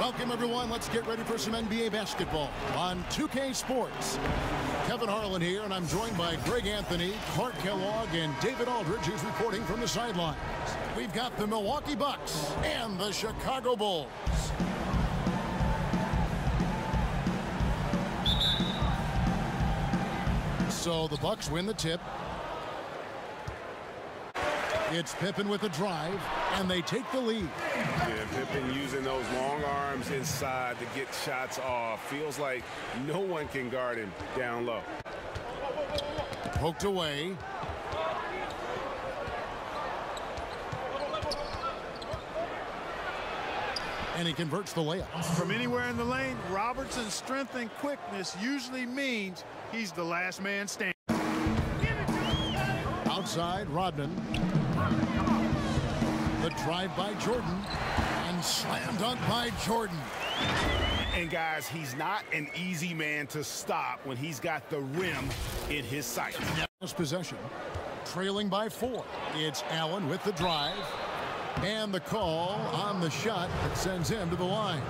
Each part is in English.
Welcome, everyone. Let's get ready for some NBA basketball on 2K Sports. Kevin Harlan here, and I'm joined by Greg Anthony, Clark Kellogg, and David Aldridge, who's reporting from the sidelines. We've got the Milwaukee Bucks and the Chicago Bulls. So the Bucks win the tip. It's Pippen with the drive, and they take the lead. Yeah, Pippen using those long arms inside to get shots off. Feels like no one can guard him down low. Poked away. And he converts the layup. From anywhere in the lane, Robertson's strength and quickness usually means he's the last man standing. Outside, Rodman. The drive by Jordan. And slam dunk by Jordan. And guys, he's not an easy man to stop when he's got the rim in his sight. Possession. Trailing by 4. It's Allen with the drive. And the call on the shot that sends him to the line.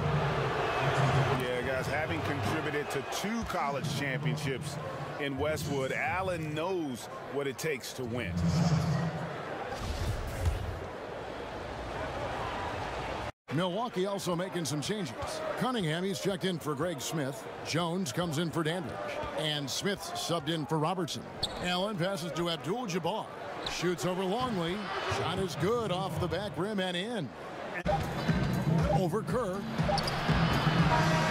Yeah, guys, having contributed to 2 college championships in Westwood, Allen knows what it takes to win. Milwaukee also making some changes. Cunningham, he's checked in for Greg Smith. Jones comes in for Dandridge. And Smith subbed in for Robertson. Allen passes to Abdul-Jabbar. Shoots over Longley. Shot is good off the back rim and in. Over Kerr.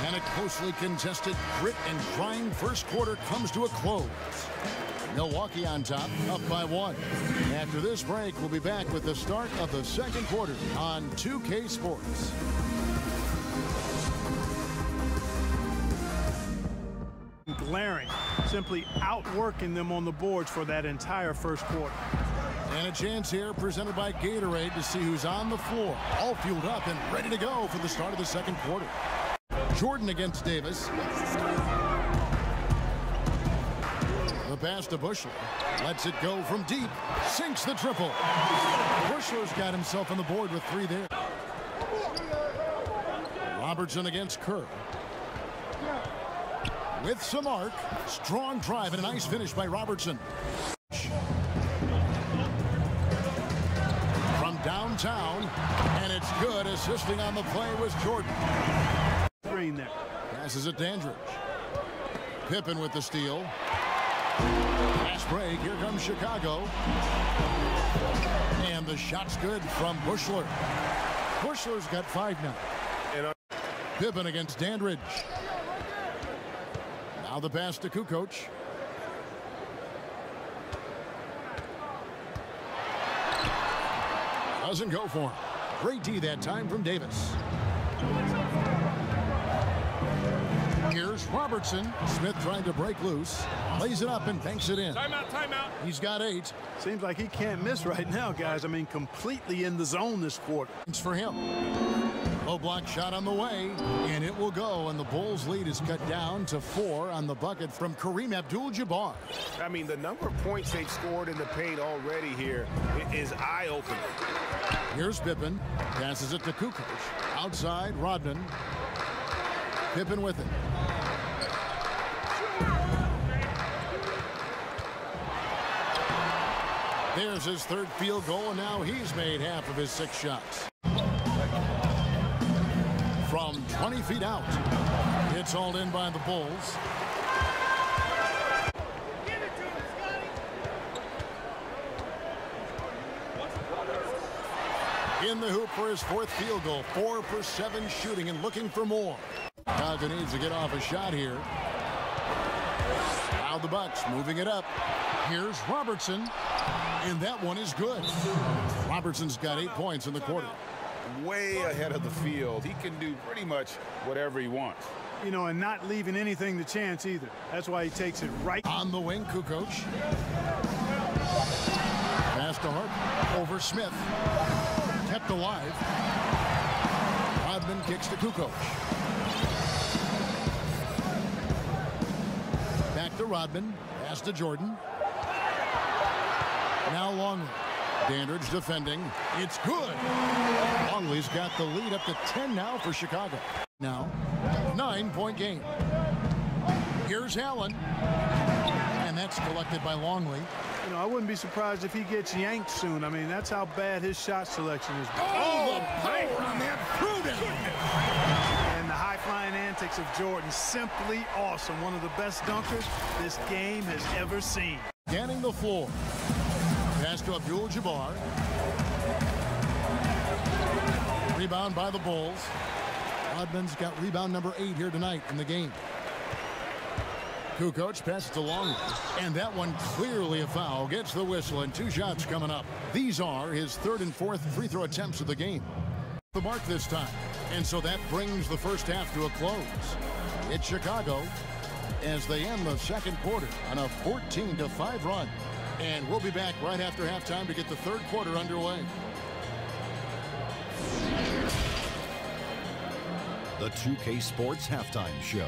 And a closely contested grit and grind first quarter comes to a close. Milwaukee on top, up by 1. After this break, we'll be back with the start of the second quarter on 2K Sports. Glaring, simply outworking them on the boards for that entire first quarter. And a chance here presented by Gatorade to see who's on the floor. All fueled up and ready to go for the start of the second quarter. Jordan against Davis. The pass to Bushler. Lets it go from deep. Sinks the triple. Bushler's got himself on the board with 3 there. Robertson against Kerr. With some arc. Strong drive and a nice finish by Robertson. From downtown. And it's good. Assisting on the play was Jordan. Screen there. Passes it Dandridge. Pippen with the steal. Fast break. Here comes Chicago. And the shot's good from Bushler. Bushler's got 5 now. Pippen against Dandridge. Now the pass to Kukoc. Doesn't go for him. Great D that time from Davis. Here's Robertson. Smith trying to break loose. Lays it up and banks it in. Timeout, timeout. He's got 8. Seems like he can't miss right now, guys. I mean, completely in the zone this quarter. It's for him. Low block shot on the way, and it will go, and the Bulls' lead is cut down to 4 on the bucket from Kareem Abdul-Jabbar. I mean, the number of points they've scored in the paint already here is eye-opening. Here's Pippen. Passes it to Kukoc. Outside, Rodman. Pippen with it. There's his 3rd field goal, and now he's made half of his 6 shots. From 20 feet out, it's hauled in by the Bulls. In the hoop for his 4th field goal. 4 for 7 shooting and looking for more. Chicago needs to get off a shot here. Now the Bucks moving it up. Here's Robertson. And that one is good. Robertson's got 8 points in the quarter. Way ahead of the field. He can do pretty much whatever he wants. You know, and not leaving anything to chance either. That's why he takes it right. On the wing, Kukoc. Pass to Hart. Over Smith. Kept alive. Rodman kicks to Kukoc. Back to Rodman. Pass to Jordan. Now Longley. Dandridge defending. It's good. Longley's got the lead up to 10 now for Chicago. Now, 9-point game. Here's Allen. And that's collected by Longley. You know, I wouldn't be surprised if he gets yanked soon. I mean, that's how bad his shot selection is. Oh, the power on that. Prudent. And the high-flying antics of Jordan, simply awesome. One of the best dunkers this game has ever seen. Scanning the floor. Pass to Abdul-Jabbar. Rebound by the Bulls. Rodman's got rebound number 8 here tonight in the game. Kukoc passes to Longley, and that one clearly a foul. Gets the whistle, and 2 shots coming up. These are his 3rd and 4th free throw attempts of the game. The mark this time, and so that brings the first half to a close. It's Chicago as they end the second quarter on a 14-5 run. And we'll be back right after halftime to get the third quarter underway. The 2K Sports Halftime Show.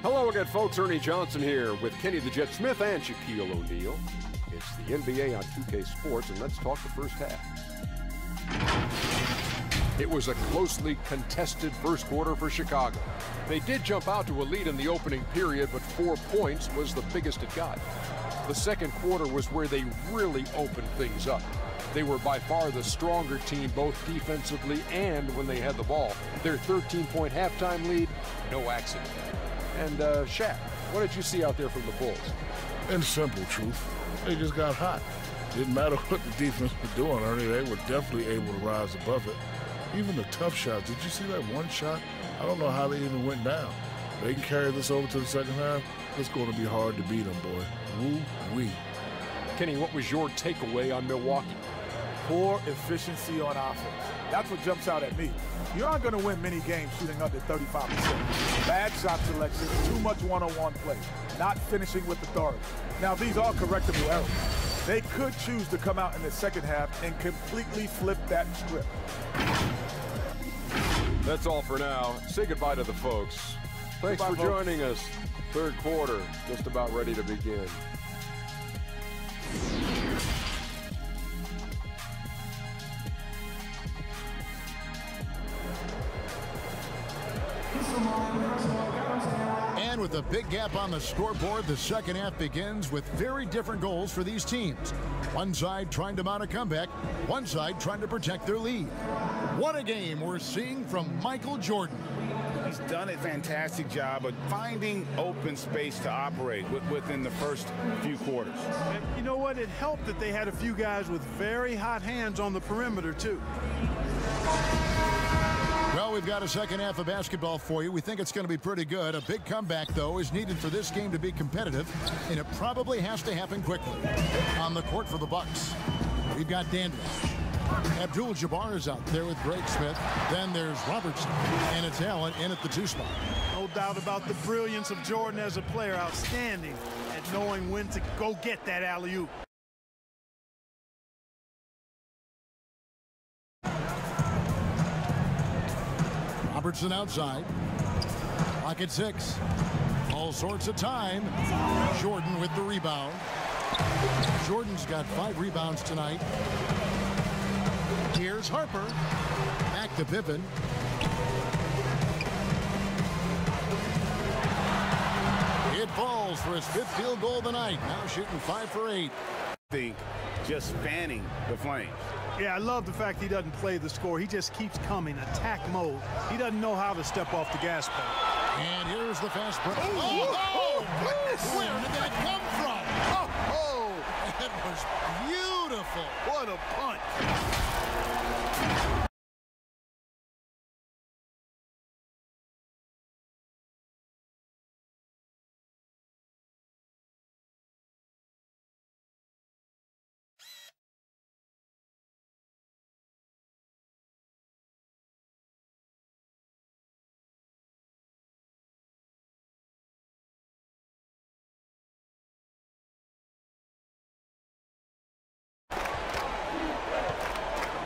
Hello again, folks. Ernie Johnson here with Kenny the Jet Smith and Shaquille O'Neal. It's the NBA on 2K Sports, and let's talk the first half. It was a closely contested first quarter for Chicago. They did jump out to a lead in the opening period, but 4 points was the biggest it got. The second quarter was where they really opened things up. They were by far the stronger team, both defensively and when they had the ball. Their 13-point halftime lead, no accident. And Shaq, what did you see out there from the Bulls? In simple truth, they just got hot. Didn't matter what the defense was doing, Ernie. They were definitely able to rise above it. Even the tough shots. Did you see that one shot? I don't know how they even went down. They can carry this over to the second half. It's going to be hard to beat them, boy. Woo-wee. Kenny, what was your takeaway on Milwaukee? Poor efficiency on offense. That's what jumps out at me. You aren't going to win many games shooting under 35%. Bad shot selection, too much one-on-one play, not finishing with authority. Now, these are correctable errors. They could choose to come out in the second half and completely flip that script. That's all for now. Say goodbye to the folks. Thanks for joining us. Third quarter, just about ready to begin. And with a big gap on the scoreboard, the second half begins with very different goals for these teams. One side trying to mount a comeback, one side trying to protect their lead. What a game we're seeing from Michael Jordan. He's done a fantastic job of finding open space to operate within the first few quarters. And you know what? It helped that they had a few guys with very hot hands on the perimeter, too. Well, we've got a second half of basketball for you. We think it's going to be pretty good. A big comeback, though, is needed for this game to be competitive, and it probably has to happen quickly. On the court for the Bucks, we've got Dandridge. Abdul-Jabbar is out there with Greg Smith. Then there's Robertson, and it's Allen in at the 2 spot. No doubt about the brilliance of Jordan as a player. Outstanding at knowing when to go get that alley-oop. Robertson outside. Clock at 6. All sorts of time. Jordan with the rebound. Jordan's got 5 rebounds tonight. Here's Harper. Back to Pippen. It falls for his 5th field goal of the night. Now shooting 5 for 8. Just spanning the Flames. Yeah, I love the fact he doesn't play the score. He just keeps coming, attack mode. He doesn't know how to step off the gas pedal. And here's the fast break. Oh, goodness! Where did that come from? Oh, it was beautiful. What a punch.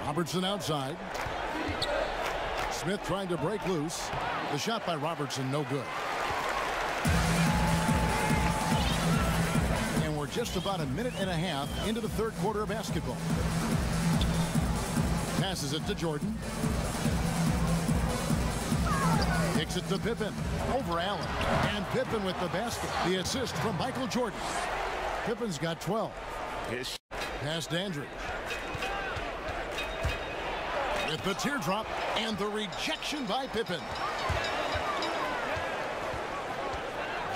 Robertson outside. Smith trying to break loose. The shot by Robertson, no good. And we're just about a minute and a half into the third quarter of basketball. Passes it to Jordan. Kicks it to Pippen. Over Allen. And Pippen with the basket. The assist from Michael Jordan. Pippen's got 12. Pass Dandridge. With the teardrop and the rejection by Pippen.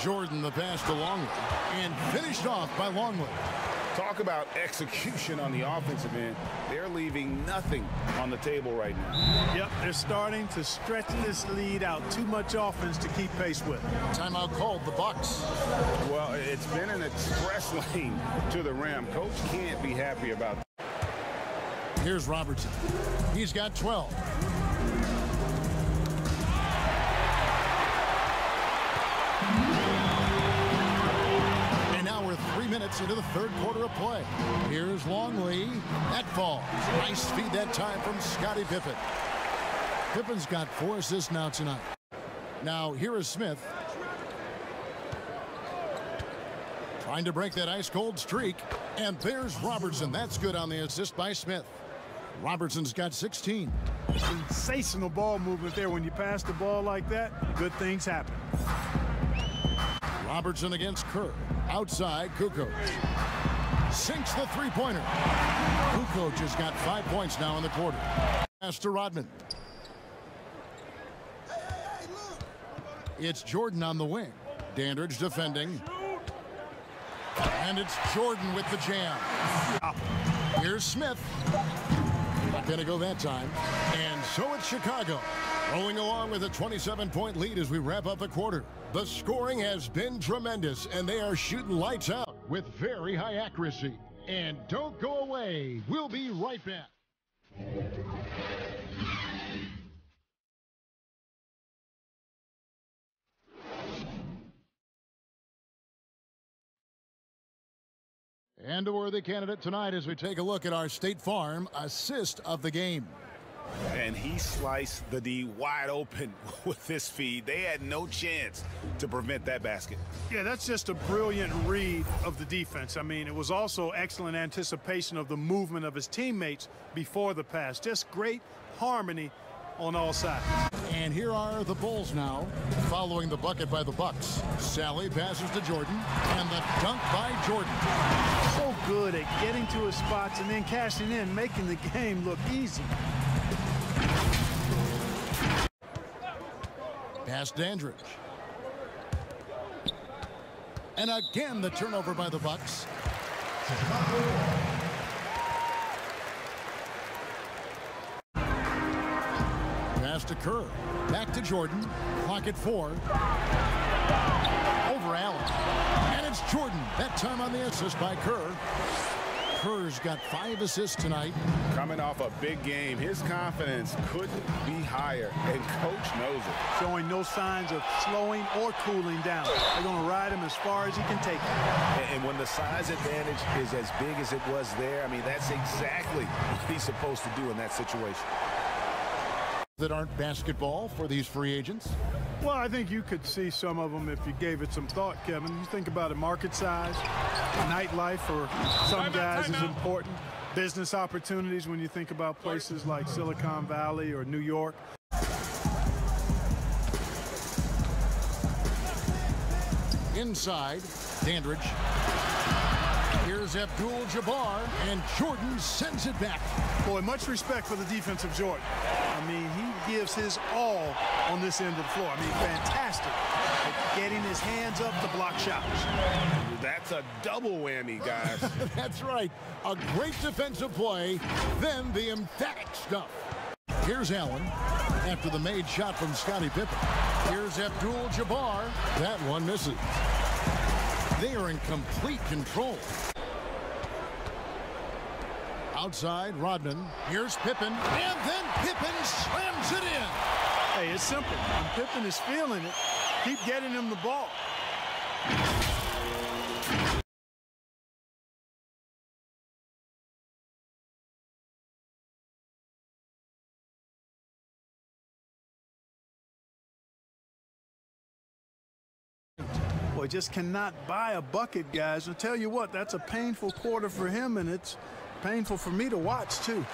Jordan the pass to Longley. And finished off by Longley. Talk about execution on the offensive end. They're leaving nothing on the table right now. Yep, they're starting to stretch this lead out. Too much offense to keep pace with. Timeout called, the Bucks. Well, it's been an express lane to the rim. Coach can't be happy about that. Here's Robertson. He's got 12. And now we're 3 minutes into the third quarter of play. Here's Longley. That falls. Nice feed that time from Scottie Pippen. Pippen's got 4 assists now tonight. Now here is Smith. Trying to break that ice-cold streak. And there's Robertson. That's good on the assist by Smith. Robertson's got 16. Sensational ball movement there. When you pass the ball like that, good things happen. Robertson against Kerr. Outside, Kukoc. Sinks the three-pointer. Kukoc has got 5 points now in the quarter. Pass to Rodman. It's Jordan on the wing. Dandridge defending. And it's Jordan with the jam. Here's Smith. Not going to go that time. And so it's Chicago, rolling along with a 27-point lead as we wrap up the quarter. The scoring has been tremendous, and they are shooting lights out with very high accuracy. And don't go away. We'll be right back. And a worthy candidate tonight as we take a look at our State Farm assist of the game. And he sliced the D wide open with this feed. They had no chance to prevent that basket. Yeah, that's just a brilliant read of the defense. I mean, it was also excellent anticipation of the movement of his teammates before the pass. Just great harmony on all sides. And here are the Bulls now, following the bucket by the Bucks. Sally passes to Jordan, and the dunk by Jordan. So good at getting to his spots and then cashing in, making the game look easy. Pass Dandridge. And again, the turnover by the Bucks. Pass to Kerr. Back to Jordan. Clock at 4. Over Allen. And it's Jordan. That time on the assist by Kerr. Kerr's got 5 assists tonight. Coming off a big game, his confidence couldn't be higher, and Coach knows it. Showing no signs of slowing or cooling down. They're going to ride him as far as he can take him. And when the size advantage is as big as it was there, I mean, that's exactly what he's supposed to do in that situation. That aren't basketball for these free agents? Well, I think you could see some of them if you gave it some thought, Kevin. You think about it, market size, nightlife for some guys is important. Business opportunities when you think about places like Silicon Valley or New York. Inside, Dandridge. Here's Abdul-Jabbar, and Jordan sends it back. Boy, much respect for the defensive Jordan. I mean, he gives his all on this end of the floor. I mean, fantastic at getting his hands up to block shots. That's a double whammy, guys. That's right. A great defensive play, then the emphatic stuff. Here's Allen after the made shot from Scottie Pippen. Here's Abdul-Jabbar. That one misses. They are in complete control. Outside, Rodman. Here's Pippen. And then Pippen slams it in. Hey, it's simple. When Pippen is feeling it, keep getting him the ball. Just cannot buy a bucket, guys. I'll tell you what, that's a painful quarter for him, and it's painful for me to watch, too.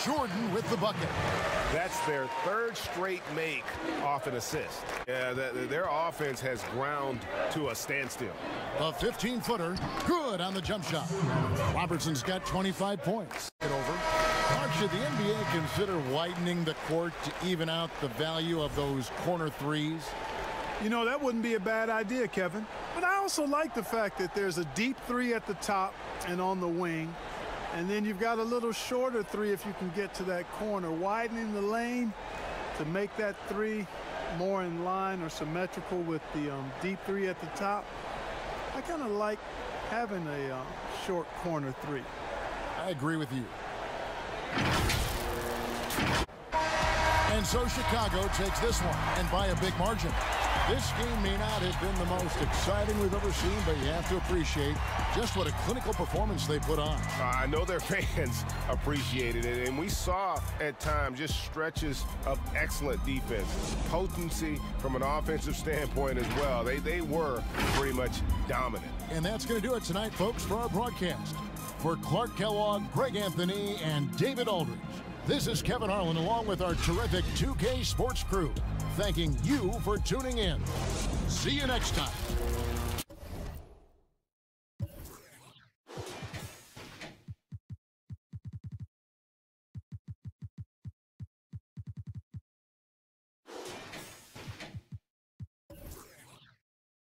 Jordan with the bucket. That's their third straight make off an assist. Yeah, their offense has ground to a standstill. A 15-footer, good on the jump shot. Robertson's got 25 points. Get over. Mark, should the NBA consider widening the court to even out the value of those corner threes? You know, that wouldn't be a bad idea, Kevin. But I also like the fact that there's a deep three at the top and on the wing. And then you've got a little shorter three if you can get to that corner. Widening the lane to make that three more in line or symmetrical with the deep three at the top. I kind of like having a short corner three. I agree with you. And so Chicago takes this one, and by a big margin. This game may not have been the most exciting we've ever seen, but you have to appreciate just what a clinical performance they put on. I know their fans appreciated it, and we saw at times just stretches of excellent defense. Potency from an offensive standpoint as well. They were pretty much dominant. And that's going to do it tonight, folks, for our broadcast. For Clark Kellogg, Greg Anthony, and David Aldridge, this is Kevin Harlan along with our terrific 2K Sports crew, thanking you for tuning in. See you next time.